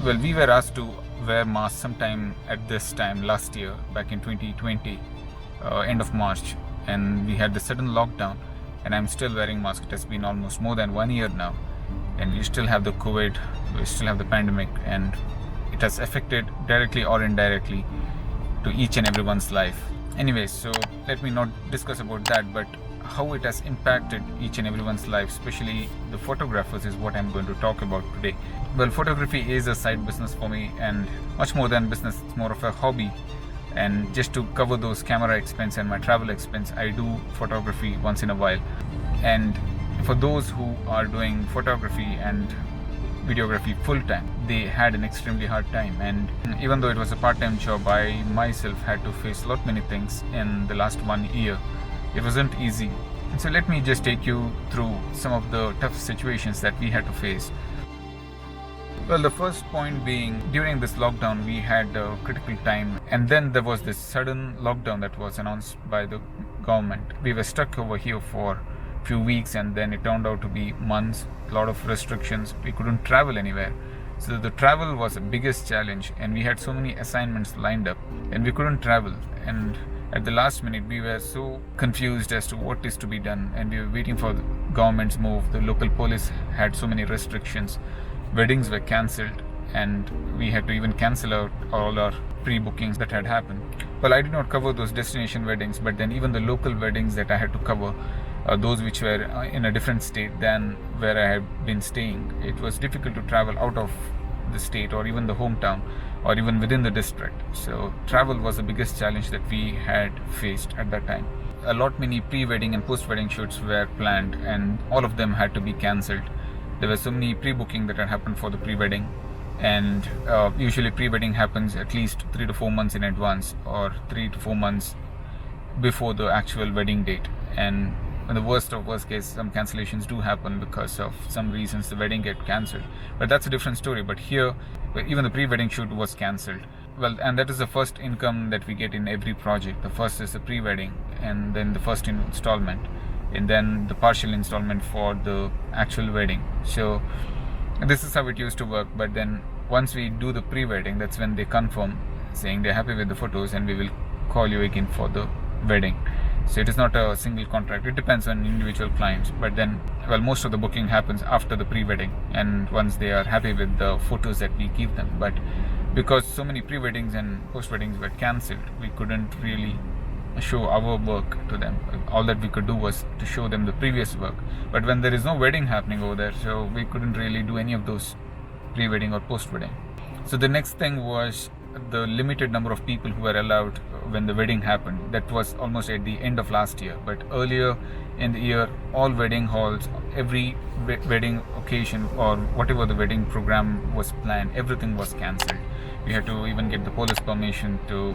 Well, we were asked to wear masks sometime at this time last year, back in 2020, end of March, and we had the sudden lockdown, and I'm still wearing mask. It has been almost more than 1 year now, and we still have the COVID, we still have the pandemic, and it has affected directly or indirectly to each and everyone's life. Anyways, so let me not discuss about that, but how it has impacted each and everyone's life, especially the photographers, is what I'm going to talk about today. Well, photography is a side business for me, and much more than business, it's more of a hobby. And just to cover those camera expense and my travel expense, I do photography once in a while. And for those who are doing photography and videography full time, they had an extremely hard time. And even though it was a part-time job, I myself had to face a lot many things in the last 1 year. It wasn't easy. And so let me just take you through some of the tough situations that we had to face. Well, the first point being, during this lockdown, we had a critical time, and then there was this sudden lockdown that was announced by the government. We were stuck over here for a few weeks, and then it turned out to be months, a lot of restrictions. We couldn't travel anywhere. So the travel was the biggest challenge, and we had so many assignments lined up, and we couldn't travel. And at the last minute, we were so confused as to what is to be done, and we were waiting for the government's move. The local police had so many restrictions. Weddings were cancelled, and we had to even cancel out all our pre-bookings that had happened. Well, I did not cover those destination weddings, but then even the local weddings that I had to cover, those which were in a different state than where I had been staying, it was difficult to travel out of the state or even the hometown or even within the district. So travel was the biggest challenge that we had faced at that time. A lot many pre-wedding and post-wedding shoots were planned, and all of them had to be cancelled. There were so many pre-booking that had happened for the pre-wedding, and usually pre-wedding happens at least 3 to 4 months in advance, or 3 to 4 months before the actual wedding date. And in the worst of worst case, some cancellations do happen because of some reasons the wedding get cancelled. But that's a different story. But here, even the pre-wedding shoot was cancelled. Well, and that is the first income that we get in every project. The first is the pre-wedding, and then the first installment, and then the partial installment for the actual wedding. So this is how it used to work. But then once we do the pre-wedding, that's when they confirm, saying they're happy with the photos, and we will call you again for the wedding. So it is not a single contract. It depends on individual clients. But then, well, most of the booking happens after the pre-wedding, and once they are happy with the photos that we give them. But because so many pre-weddings and post-weddings were cancelled, we couldn't really show our work to them. All that we could do was to show them the previous work. But when there is no wedding happening over there, so we couldn't really do any of those pre-wedding or post-wedding. So the next thing was the limited number of people who were allowed when the wedding happened. That was almost at the end of last year. But earlier in the year, all wedding halls, every wedding occasion or whatever the wedding program was planned, everything was cancelled. We had to even get the police permission to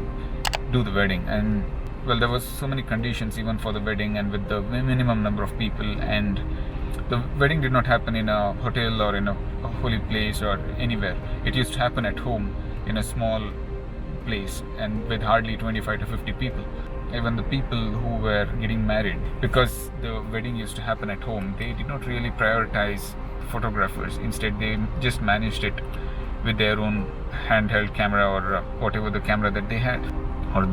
do the wedding. And well, there was so many conditions even for the wedding, and with the minimum number of people, and the wedding did not happen in a hotel or in a holy place or anywhere. It used to happen at home in a small place, and with hardly 25 to 50 people. Even the people who were getting married, because the wedding used to happen at home, they did not really prioritize photographers. Instead, they just managed it with their own handheld camera or whatever the camera that they had, or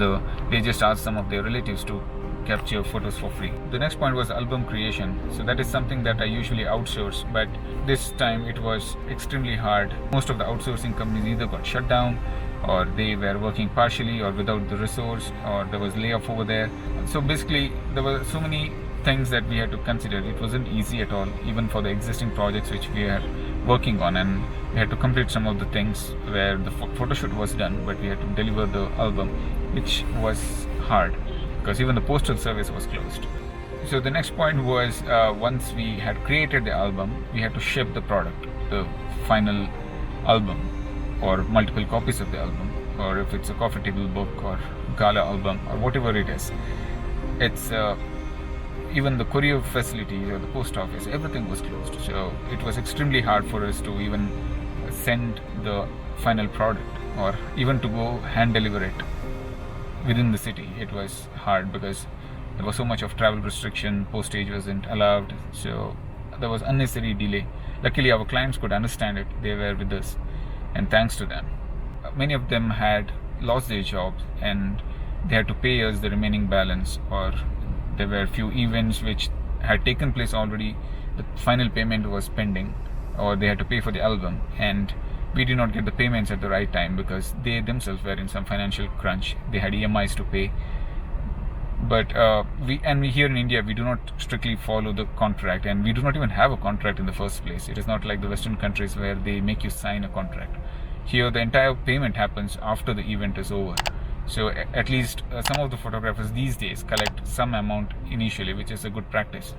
they just asked some of their relatives to capture photos for free. The next point was album creation. So that is something that I usually outsource, but this time it was extremely hard. Most of the outsourcing companies either got shut down, or they were working partially or without the resource, or there was layoff over there. So basically there were so many things that we had to consider. It wasn't easy at all, even for the existing projects which we are working on, and we had to complete some of the things where the photo shoot was done, but we had to deliver the album, which was hard because even the postal service was closed. So the next point was, once we had created the album, we had to ship the product, the final album, or multiple copies of the album, or if it's a coffee table book or gala album or whatever it is. It's even the courier facilities or the post office, everything was closed. So it was extremely hard for us to even send the final product, or even to go hand deliver it within the city. It was hard because there was so much of travel restriction, postage wasn't allowed, so there was unnecessary delay. Luckily our clients could understand it, they were with us, and thanks to them. Many of them had lost their jobs and they had to pay us the remaining balance, or there were a few events which had taken place already, the final payment was pending, or they had to pay for the album, and we did not get the payments at the right time because they themselves were in some financial crunch. They had EMIs to pay. But we here in India, we do not strictly follow the contract, and we do not even have a contract in the first place. It is not like the Western countries where they make you sign a contract. Here the entire payment happens after the event is over. So at least some of the photographers these days collect some amount initially, which is a good practice,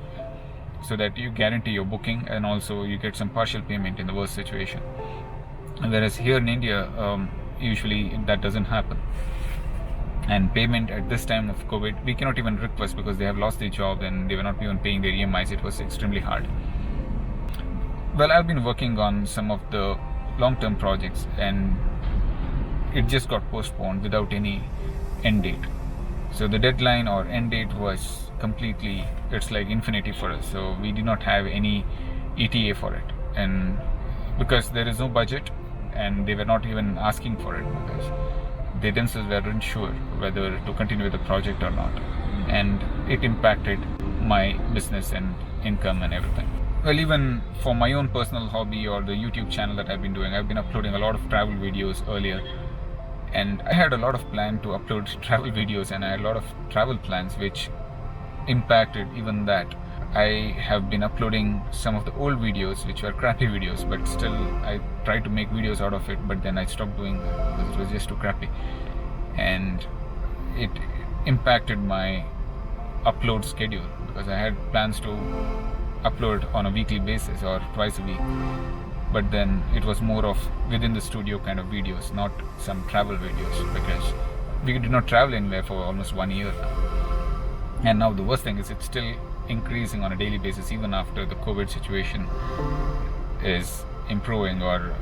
so that you guarantee your booking and also you get some partial payment in the worst situation. Whereas here in India, usually that doesn't happen. And payment at this time of COVID, we cannot even request because they have lost their job and they were not even paying their EMIs. It was extremely hard. Well, I've been working on some of the long-term projects and it just got postponed without any end date. So the deadline or end date was completely, it's like infinity for us. So we did not have any ETA for it. And because there is no budget and they were not even asking for it because they themselves weren't sure whether to continue with the project or not. And it impacted my business and income and everything. Well, even for my own personal hobby or the YouTube channel that I've been doing, I've been uploading a lot of travel videos earlier. And I had a lot of plan to upload travel videos and I had a lot of travel plans which impacted even that. I have been uploading some of the old videos which were crappy videos, but still I tried to make videos out of it, but then I stopped doing that because it was just too crappy. And it impacted my upload schedule because I had plans to upload on a weekly basis or twice a week. But then it was more of within the studio kind of videos, not some travel videos, because we did not travel anywhere for almost 1 year now. And now the worst thing is it's still increasing on a daily basis even after the COVID situation is improving or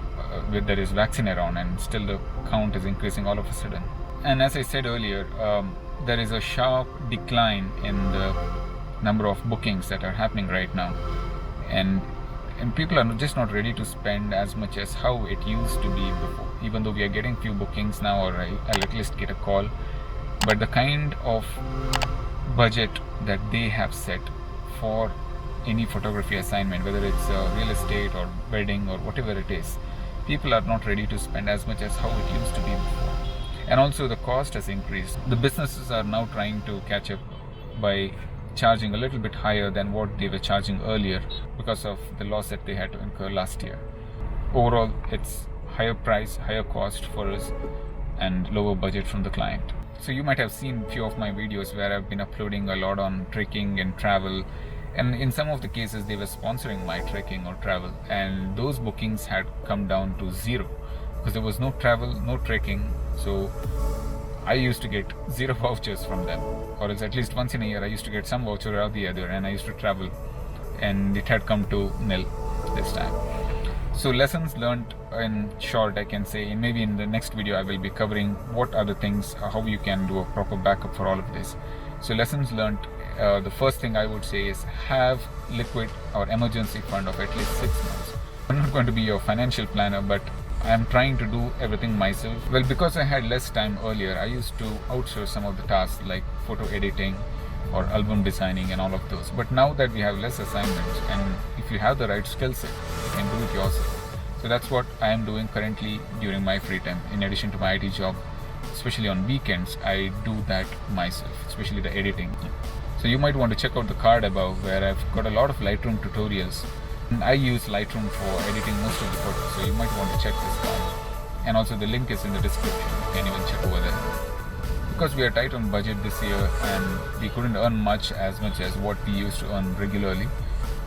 there is vaccine around, and still the count is increasing all of a sudden. And as I said earlier, there is a sharp decline in the number of bookings that are happening right now, and people are just not ready to spend as much as how it used to be before. Even though we are getting few bookings now, or I'll at least get a call, but the kind of budget that they have set for any photography assignment, whether it's real estate or wedding or whatever it is, people are not ready to spend as much as how it used to be before. And also the cost has increased. The businesses are now trying to catch up by charging a little bit higher than what they were charging earlier because of the loss that they had to incur last year. Overall, it's higher price, higher cost for us, and lower budget from the client. So you might have seen few of my videos where I've been uploading a lot on trekking and travel, and in some of the cases they were sponsoring my trekking or travel, and those bookings had come down to zero because there was no travel, no trekking. So I used to get zero vouchers from them, or else at least once in a year I used to get some voucher or the other, and I used to travel, and it had come to nil this time. So lessons learned in short, I can say, and maybe in the next video I will be covering what are the things, how you can do a proper backup for all of this. So lessons learned, the first thing I would say is have liquid or emergency fund of at least 6 months. I'm not going to be your financial planner, but I'm trying to do everything myself. Well, because I had less time earlier, I used to outsource some of the tasks like photo editing or album designing and all of those. But now that we have less assignments, and if you have the right skill set, you can do it yourself. So that's what I am doing currently during my free time. In addition to my IT job, especially on weekends, I do that myself, especially the editing. So you might want to check out the card above where I've got a lot of Lightroom tutorials. And I use Lightroom for editing most of the photos, so you might want to check this card. And also the link is in the description, you can even check over there. Because we are tight on budget this year and we couldn't earn as much as what we used to earn regularly,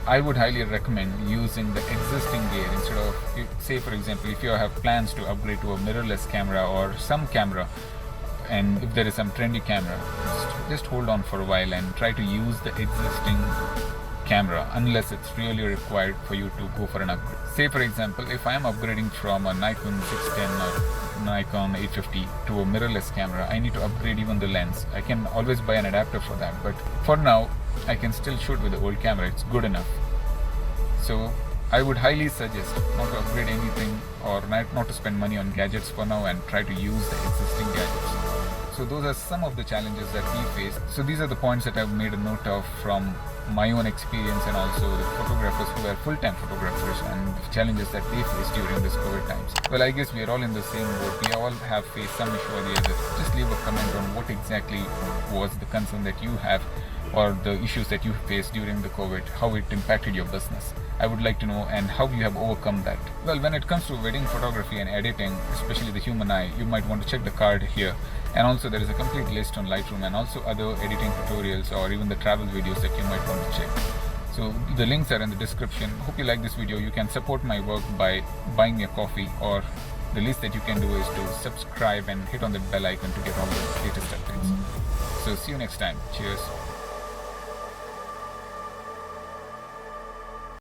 I would highly recommend using the existing gear instead of, say for example, if you have plans to upgrade to a mirrorless camera or some camera, and if there is some trendy camera, just hold on for a while and try to use the existing camera unless it's really required for you to go for an upgrade. Say for example, if I am upgrading from a Nikon 610 or Nikon 850 to a mirrorless camera, I need to upgrade even the lens. I can always buy an adapter for that, but for now I can still shoot with the old camera. It's good enough. So I would highly suggest not to upgrade anything or not to spend money on gadgets for now and try to use the existing gadgets. So those are some of the challenges that we face. So these are the points that I've made a note of from my own experience and also the photographers who are full-time photographers and the challenges that they face during this COVID times. Well, I guess we are all in the same boat. We all have faced some issue or the other. Just leave a comment on what exactly was the concern that you have or the issues that you faced during the COVID, how it impacted your business. I would like to know and how you have overcome that. Well, when it comes to wedding photography and editing, especially the human eye, you might want to check the card here. And also there is a complete list on Lightroom and also other editing tutorials or even the travel videos that you might want to check. So the links are in the description. Hope you like this video. You can support my work by buying me a coffee, or the least that you can do is to subscribe and hit on the bell icon to get all the latest updates. So see you next time. Cheers.